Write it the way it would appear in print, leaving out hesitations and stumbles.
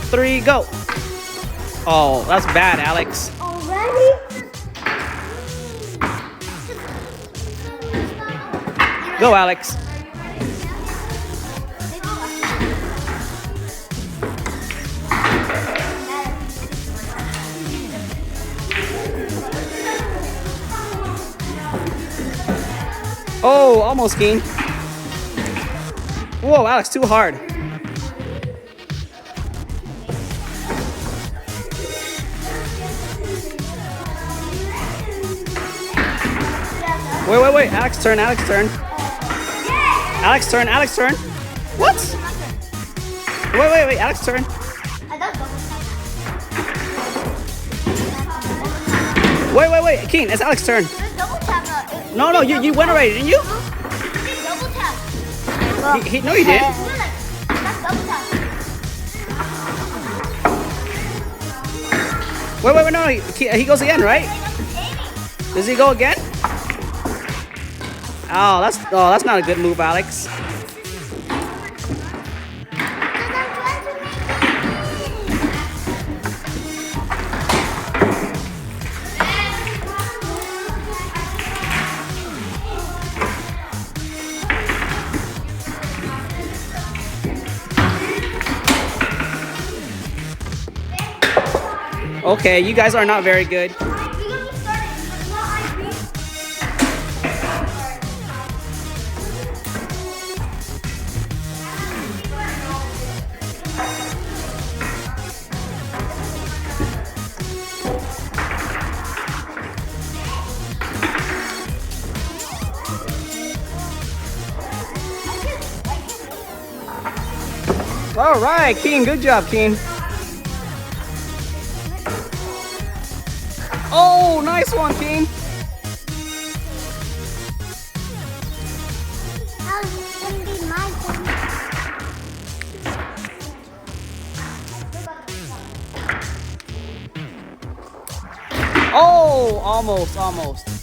3, go. Oh, that's bad, Alex. Already? Go, Alex. Oh, almost, Keen. Whoa, Alex, too hard. Wait. Alex, turn. Alex, turn. What? Wait. Alex, turn. Wait. Keen, it's Alex's turn. No, you went already, didn't you? No, you didn't. Wait, no, he goes again, right? Does he go again? Oh, that's not a good move, Alex. Okay, you guys are not very good. All right, Keen, good job, Keen. Oh, nice one, Keen. Oh, almost.